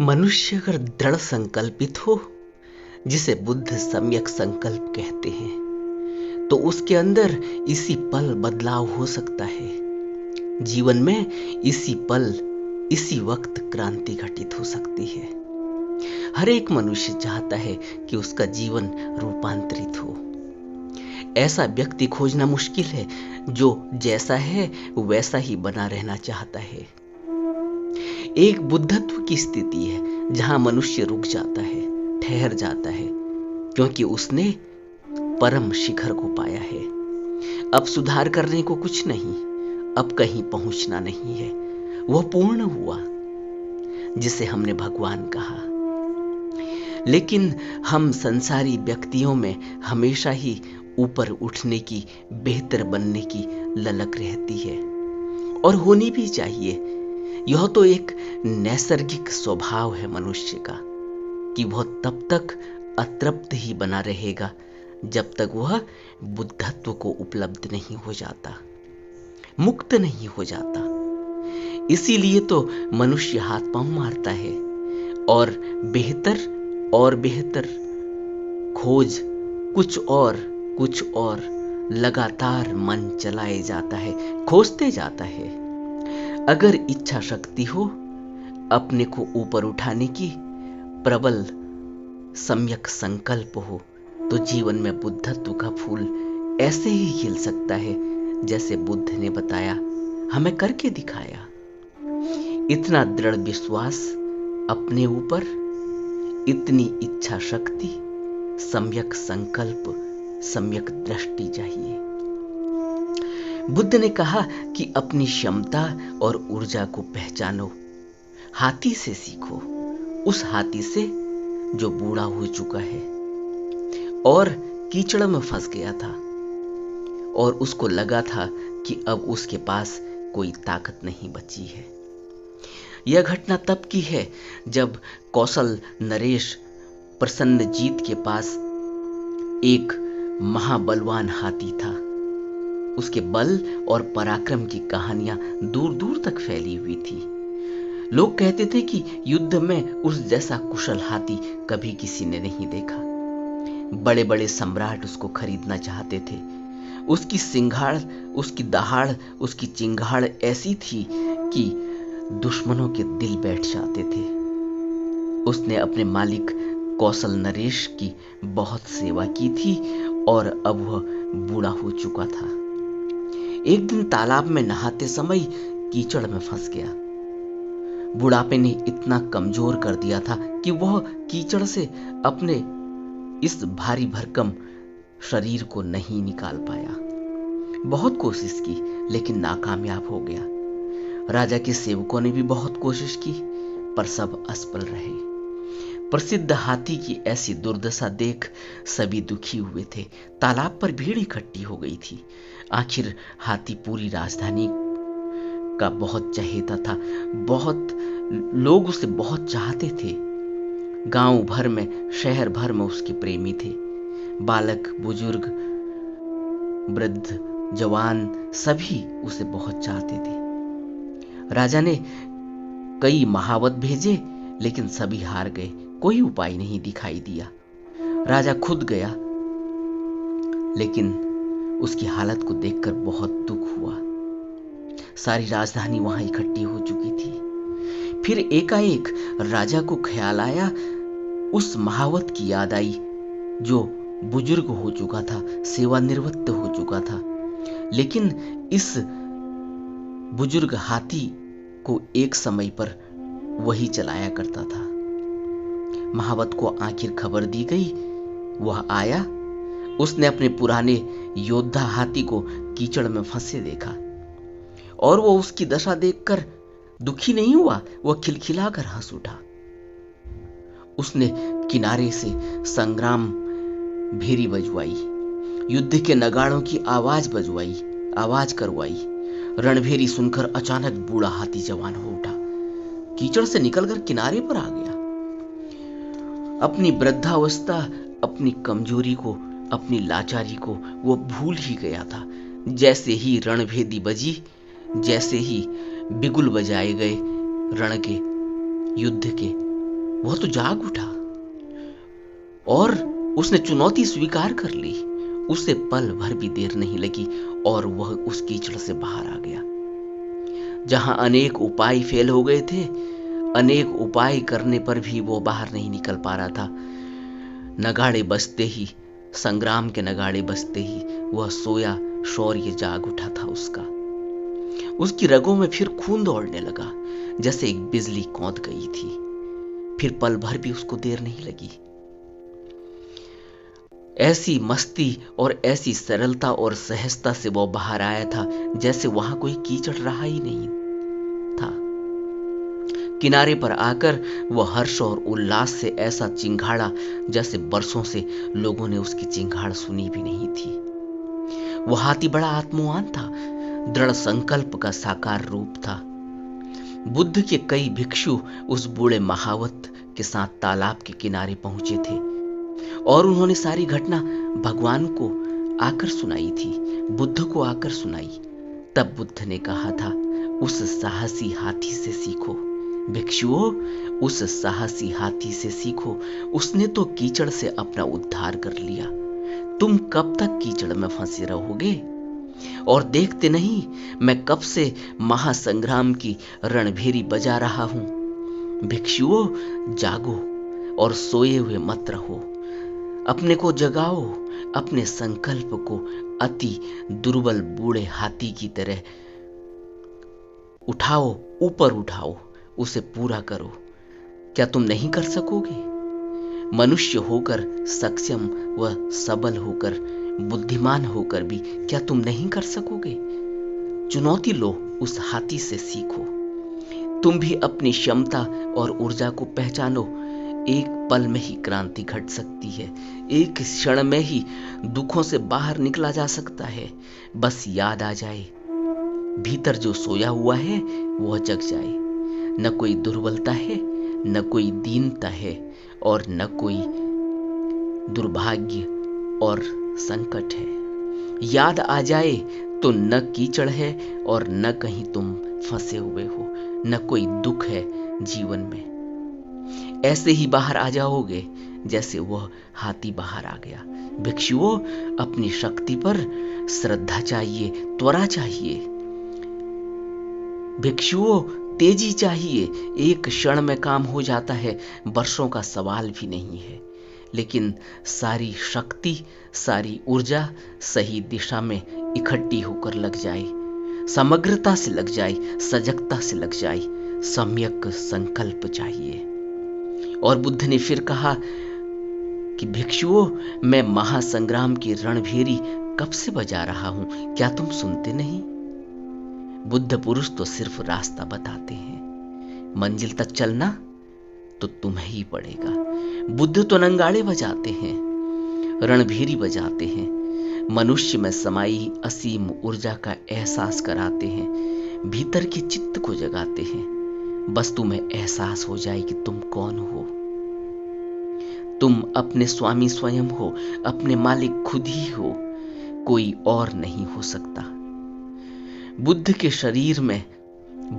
मनुष्य अगर दृढ़ संकल्पित हो, जिसे बुद्ध सम्यक संकल्प कहते हैं, तो उसके अंदर इसी पल बदलाव हो सकता है। जीवन में इसी पल, इसी वक्त क्रांति घटित हो सकती है। हर एक मनुष्य चाहता है कि उसका जीवन रूपांतरित हो। ऐसा व्यक्ति खोजना मुश्किल है जो जैसा है वैसा ही बना रहना चाहता है। एक बुद्धत्व की स्थिति है जहां मनुष्य रुक जाता है, ठहर जाता है, क्योंकि उसने परम शिखर को पाया है। अब सुधार करने को कुछ नहीं, अब कहीं पहुंचना नहीं है। वह पूर्ण हुआ जिसे हमने भगवान कहा। लेकिन हम संसारी व्यक्तियों में हमेशा ही ऊपर उठने की, बेहतर बनने की ललक रहती है, और होनी भी चाहिए। यह तो एक नैसर्गिक स्वभाव है मनुष्य का कि वह तब तक अतृप्त ही बना रहेगा जब तक वह बुद्धत्व को उपलब्ध नहीं हो जाता, मुक्त नहीं हो जाता। इसीलिए तो मनुष्य हाथ पांव मारता है और बेहतर खोज, कुछ और लगातार मन चलाए जाता है, खोजते जाता है। अगर इच्छा शक्ति हो अपने को ऊपर उठाने की, प्रबल सम्यक संकल्प हो, तो जीवन में बुद्धत्व का फूल ऐसे ही खिल सकता है जैसे बुद्ध ने बताया, हमें करके दिखाया। इतना दृढ़ विश्वास अपने ऊपर, इतनी इच्छा शक्ति, सम्यक संकल्प, सम्यक दृष्टि चाहिए। बुद्ध ने कहा कि अपनी क्षमता और ऊर्जा को पहचानो, हाथी से सीखो, उस हाथी से जो बूढ़ा हो चुका है और कीचड़ में फंस गया था और उसको लगा था कि अब उसके पास कोई ताकत नहीं बची है। यह घटना तब की है जब कौशल नरेश प्रसन्नजीत के पास एक महाबलवान हाथी था। उसके बल और पराक्रम की कहानियां दूर दूर तक फैली हुई थी। लोग कहते थे कि युद्ध में उस जैसा कुशल हाथी कभी किसी ने नहीं देखा। बड़े बड़े सम्राट उसको खरीदना चाहते थे। उसकी सिंघाड़, उसकी दहाड़, उसकी चिंगाड़ ऐसी थी कि दुश्मनों के दिल बैठ जाते थे। उसने अपने मालिक कौशल नरेश की बहुत सेवा की थी और अब वह बूढ़ा हो चुका था। एक दिन तालाब में नहाते समय कीचड़ में फंस गया। बुढ़ापे ने इतना कमजोर कर दिया था कि वह कीचड़ से अपने इस भारी भरकम शरीर को नहीं निकाल पाया। बहुत कोशिश की लेकिन नाकामयाब हो गया। राजा के सेवकों ने भी बहुत कोशिश की पर सब असफल रहे। प्रसिद्ध हाथी की ऐसी दुर्दशा देख सभी दुखी हुए थे। तालाब पर भीड़ इकट्ठी हो गई थी। आखिर हाथी पूरी राजधानी का बहुत चहेता था। बहुत लोग उसे बहुत चाहते थे। गांव भर में, शहर भर में उसके प्रेमी थे। बालक, बुजुर्ग, वृद्ध, जवान सभी उसे बहुत चाहते थे। राजा ने कई महावत भेजे लेकिन सभी हार गए। कोई उपाय नहीं दिखाई दिया। राजा खुद गया लेकिन उसकी हालत को देखकर बहुत दुख हुआ। सारी राजधानी वहां इकट्ठी हो चुकी थी। फिर एकाएक राजा को ख्याल आया, उस महावत की याद आई जो बुजुर्ग हो चुका था, सेवानिवृत्त हो चुका था, लेकिन इस बुजुर्ग हाथी को एक समय पर वही चलाया करता था। महावत को आखिर खबर दी गई। वह आया। उसने अपने पुराने योद्धा हाथी को कीचड़ में फंसे देखा और वो उसकी दशा देखकर दुखी नहीं हुआ, वह खिलखिलाकर हंस उठा। उसने किनारे से संग्राम भेरी बजवाई, युद्ध के नगाड़ों की आवाज करवाई। रणभेरी सुनकर अचानक बूढ़ा हाथी जवान हो उठा, कीचड़ से निकलकर किनारे पर आ गया। अपनी वृद्धावस्था, अपनी कमजोरी को, अपनी लाचारी को वो भूल ही गया था। जैसे ही रणभेदी बजी, जैसे ही बिगुल बजाए गए रण के, युद्ध के, वह तो जाग उठा और उसने चुनौती स्वीकार कर ली। उसे पल भर भी देर नहीं लगी और वह उस कीचड़ से बाहर आ गया। जहां अनेक उपाय फेल हो गए थे, अनेक उपाय करने पर भी वो बाहर नहीं निकल पा रहा था। नगाड़े बजते ही, संग्राम के नगाड़े बजते ही वह सोया शौर्य जाग उठा था उसका। उसकी रगों में फिर खून दौड़ने लगा, जैसे एक बिजली कौंध गई थी। फिर पल भर भी उसको देर नहीं लगी। ऐसी मस्ती और ऐसी सरलता और सहजता से वो बाहर आया था जैसे वहां कोई कीचड़ रहा ही नहीं था। किनारे पर आकर वह हर्ष और उल्लास से ऐसा चिंघाड़ा जैसे बरसों से लोगों ने उसकी चिंघाड़ सुनी भी नहीं थी। वह हाथी बड़ा आत्मवान था, दृढ़ संकल्प का साकार रूप था। बुद्ध के कई भिक्षु उस बूढ़े महावत के साथ तालाब के किनारे पहुंचे थे और उन्होंने सारी घटना भगवान को आकर सुनाई थी, बुद्ध को आकर सुनाई। तब बुद्ध ने कहा था, उस साहसी हाथी से सीखो भिक्षुओं, उस साहसी हाथी से सीखो। उसने तो कीचड़ से अपना उद्धार कर लिया। तुम कब तक कीचड़ में फंसे रहोगे? और देखते नहीं मैं कब से महासंग्राम की रणभेरी बजा रहा हूं। भिक्षुओं, जागो और सोए हुए मत रहो। अपने को जगाओ, अपने संकल्प को अति दुर्बल बूढ़े हाथी की तरह उठाओ, ऊपर उठाओ, उसे पूरा करो। क्या तुम नहीं कर सकोगे? मनुष्य होकर, सक्षम व सबल होकर, बुद्धिमान होकर भी क्या तुम नहीं कर सकोगे? चुनौती लो, उस हाथी से सीखो। तुम भी अपनी क्षमता और ऊर्जा को पहचानो। एक पल में ही क्रांति घट सकती है, एक क्षण में ही दुखों से बाहर निकला जा सकता है। बस याद आ जाए, भीतर जो सोया हुआ है वह जग जाए। न कोई दुर्बलता है, न कोई दीनता है और न कोई दुर्भाग्य और संकट है। याद आ जाए तो न कीचड़ है और न कहीं तुम फंसे हुए हो, न कोई दुख है जीवन में। ऐसे ही बाहर आ जाओगे जैसे वह हाथी बाहर आ गया। भिक्षुओं, अपनी शक्ति पर श्रद्धा चाहिए, त्वरा चाहिए। भिक्षुओं, तेजी चाहिए। एक क्षण में काम हो जाता है, वर्षों का सवाल भी नहीं है। लेकिन सारी शक्ति, सारी ऊर्जा सही दिशा में इकट्ठी होकर लग जाए, समग्रता से लग जाए, सजगता से लग जाए। सम्यक संकल्प चाहिए। और बुद्ध ने फिर कहा कि भिक्षुओं, मैं महासंग्राम की रणभेरी कब से बजा रहा हूं, क्या तुम सुनते नहीं? बुद्ध पुरुष तो सिर्फ रास्ता बताते हैं, मंजिल तक चलना तो तुम्हें ही पड़ेगा। बुद्ध तो नंगाड़े बजाते हैं, रणभेरी बजाते हैं, मनुष्य में समाई असीम ऊर्जा का एहसास कराते हैं, भीतर के चित्त को जगाते हैं। बस तुम्हें एहसास हो जाए कि तुम कौन हो। तुम अपने स्वामी स्वयं हो, अपने मालिक खुद ही हो, कोई और नहीं हो सकता। बुद्ध के शरीर में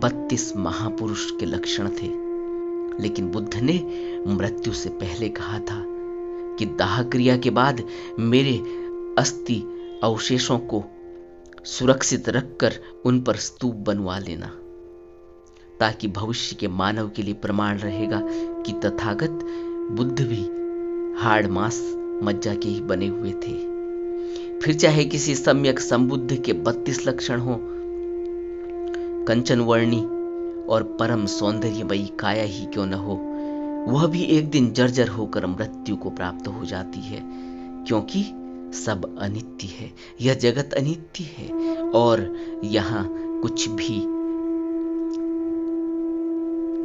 32 महापुरुष के लक्षण थे, लेकिन बुद्ध ने मृत्यु से पहले कहा था कि दाह क्रिया के बाद मेरे अस्थि अवशेषों को सुरक्षित रखकर उन पर स्तूप बनवा लेना, ताकि भविष्य के मानव के लिए प्रमाण रहेगा कि तथागत बुद्ध भी हाड़ मांस मज्जा के ही बने हुए थे। फिर चाहे किसी सम्यक संबुद्ध के 32 लक्षण हो, कंचन वर्णी और परम सौंदर्यमयी काया ही क्यों न हो, वह भी एक दिन जर्जर होकर मृत्यु को प्राप्त हो जाती है, क्योंकि सब अनित्य है। यह जगत अनित्य है और यहां कुछ भी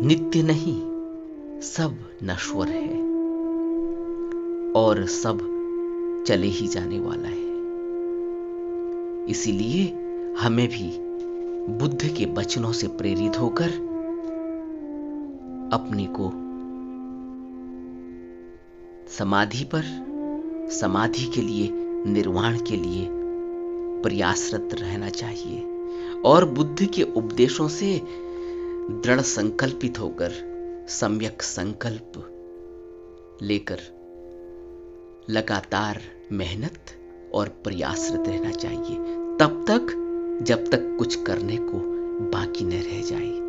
नित्य नहीं, सब नश्वर है और सब चले ही जाने वाला है। इसीलिए हमें भी बुद्ध के वचनों से प्रेरित होकर अपने को समाधि के लिए, निर्वाण के लिए प्रयासरत रहना चाहिए और बुद्ध के उपदेशों से दृढ़ संकल्पित होकर सम्यक संकल्प लेकर लगातार मेहनत और प्रयासरत रहना चाहिए, तब तक जब तक कुछ करने को बाकी न रह जाए।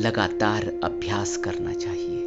लगातार अभ्यास करना चाहिए।